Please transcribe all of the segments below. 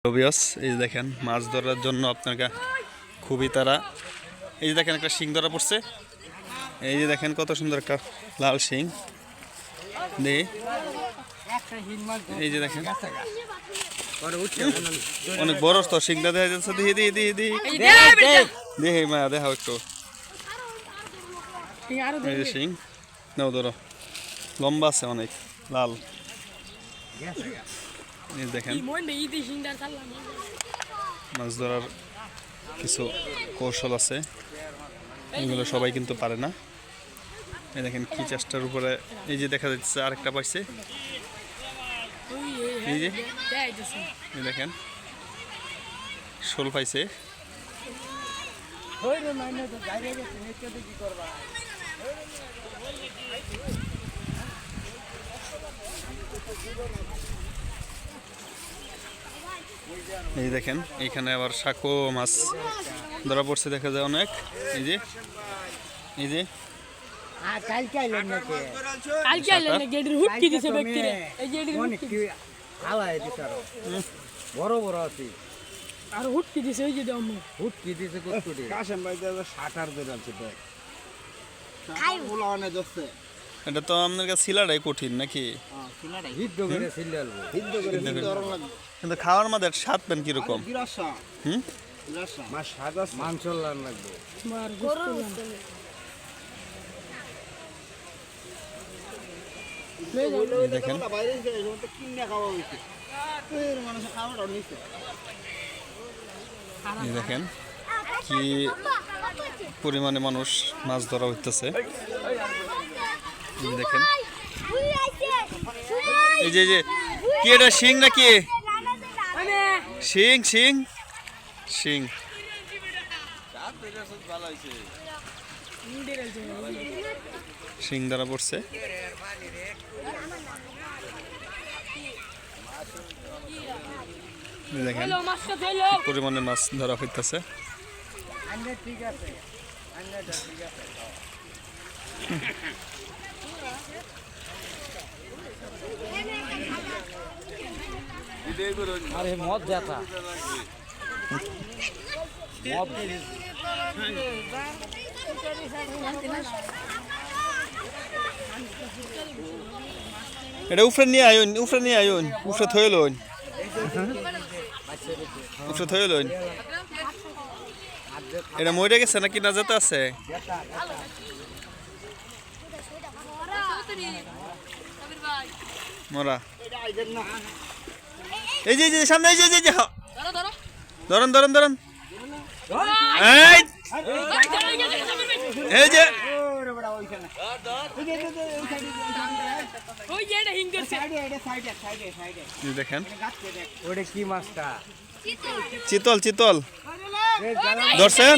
viewers এই দেখেন মাছ ধরার জন্য আপনাকে খুবই তারা এই যে দেখেন একটা শিং ধরা পড়ছে এই যে দেখেন কত সুন্দর একটা লাল শিং এই যে দেখেন অনেক বড় তো শিংটা দেখা যাচ্ছে দেখি মা দেখাও একটু এই যে শিং নাও ধরো লম্বা আছে অনেক লাল দেখেন মাছ ধরার কিছু কৌশল আছে এগুলো সবাই কিন্তু পারে না এই দেখেন কি চেষ্টার উপরে এই যে দেখা যাচ্ছে আরেকটা পাইছে এই যে দেখেন শোল পাইছে এই দেখেন এইখানে আবার শাকো মাছ ধরা পড়ছে দেখা যায় অনেক এই যে বড় বড় আছে আর হুটকি দিছে ওই যে হুটকি দিছে কতটি কাশেম ভাই দাদা 60 ধরে আছে দেখ খাই বলা অনেক দস্তে এটা তো আপনার কাছে সিলাটাই কঠিন নাকি হ্যাঁ সিলাটাই হিদ্ধ করে সিলালবো হিদ্ধ করে দরম লাগবে কিন্তু খাওয়ার মধ্যে স্বাদ পেন কি রকম বিরাসা বিরাসা মাছ স্বাদ আছে মাংস লান লাগবে মার গরু দেখেন বাইরে যে কিনে খাওয়া হইছে এর মানুষ খাওয়াটা নিছে এই দেখেন কি পরিমাণে মানুষ মাছ ধরা হইতেছে দেখেন এই যে কি এটা শিং নাকি শিং শিং শিং শিং ধরা পড়ছে দেখেন পরিমাণে মাছ ধরা হইতেছে আরে মদ যাতা মদ এটা উফরে নিয়ে আইন উফরে থয়ে লইন উফরে থয়ে লইন এটা মরে গেছে নাকি না যেতে আছে মরা এই যে সামনে এই যে ধরুন এই যে দেখেন ওটা কি মাছটা চিতল ধরছেন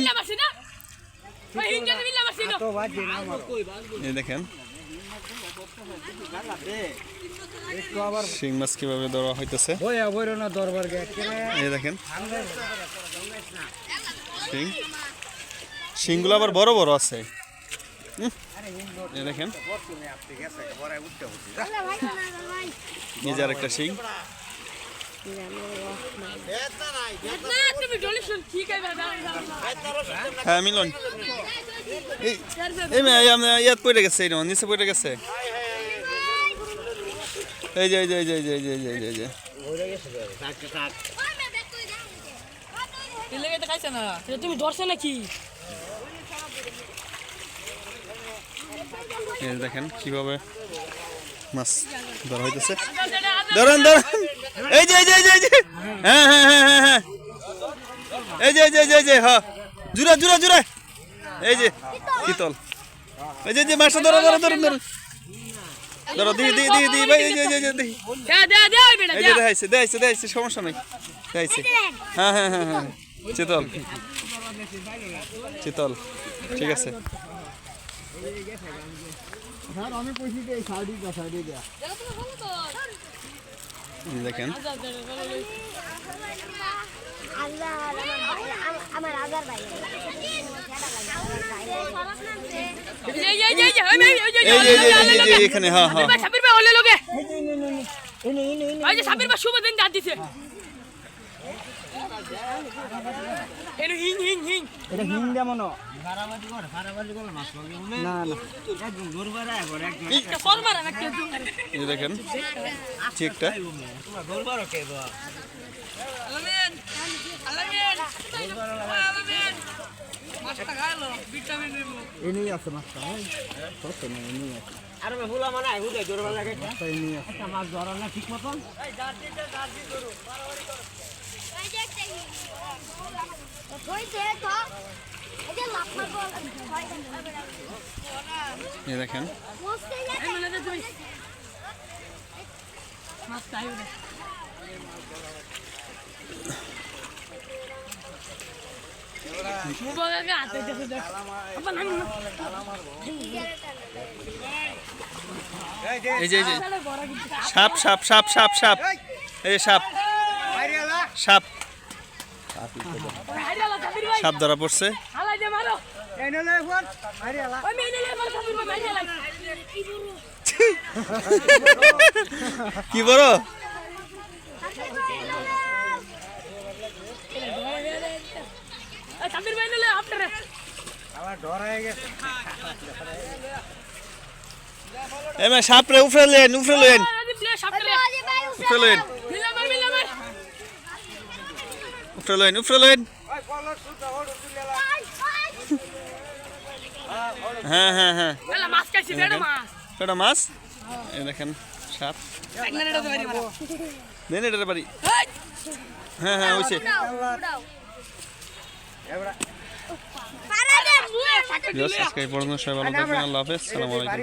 এই দেখেন শিং মাছ কিভাবে ধরা হইতেছে এই দেখেন শিংগুলো আবার বড় বড় আছে এই দেখেন এই যে আরেকটা শিং হ্যাঁ মিলন ইয়াদ পড়ে গেছে নিচে পড়ে গেছে এই যে তুমি ধরছো নাকি দেখেন কিভাবে মাছ ধরা হইতেছে ধরেন এই যে হ্যাঁ এই যে হ্যাঁ জুড়ে এই যে চিতল এই যে মাছটা ধরো দি ভাই এই যে দেখাইছে সমস্যা নাই দেখাইছে হ্যাঁ চিতল ঠিক আছে দেখেন এখানে হ্যাঁ এটা হিং হিং হিং এটা হিং দে মনো না না এটা ফল মারা না কেউ মারে এই দেখেন চিকটা আলামিন আলামিন আলামিন মাছটা খাইলো ভিটামিন নিবো এনেই আছে মাছটা কত না এনেই আছে আর ফুলা মানে হুদে জোরবা লাগে মাছটা এনেই আছে একটা মাছ ধরা না ঠিক মতন এই দেখেন এই মানে তুই মাছ খাইও না মুবাগা হাতে দেখে দেখ আপা নাম এই যে সাপ সাপ সাপ সাপ সাপ এই যে সাপ সাপ হাইরালা সাবির ভাই সাপ ধরা পড়ছে হালাই দে মারো এনেলে ফোন আরিয়ালা ওই মেনেলে মারো সাবির ভাই হাইরালা কি বড় এই সাবির ভাই নেলে আপনারে আবার ডর হয়ে গেছে এমে সাপ রে উফরে লেন আদি প্লে সাবরে উফরে লেন মিলা মার উফরে লেন ওই কলর সুতা হড় তুলেলা হ্যাঁ হ্যাঁ হ্যাঁ এলা মাছ খাইছি বেড়া মাছ কটা মাছ এই দেখেন সাপ একলা নেড়া ধরি মারা দেন এটার বাড়ি এই হ্যাঁ হ্যাঁ হইছে এবড়া পারা দে মুয়ে সাকে আজকে এই পর্যন্ত সবাই ভালো থাকবেন আল্লাহ হাফেজ আসসালামু আলাইকুম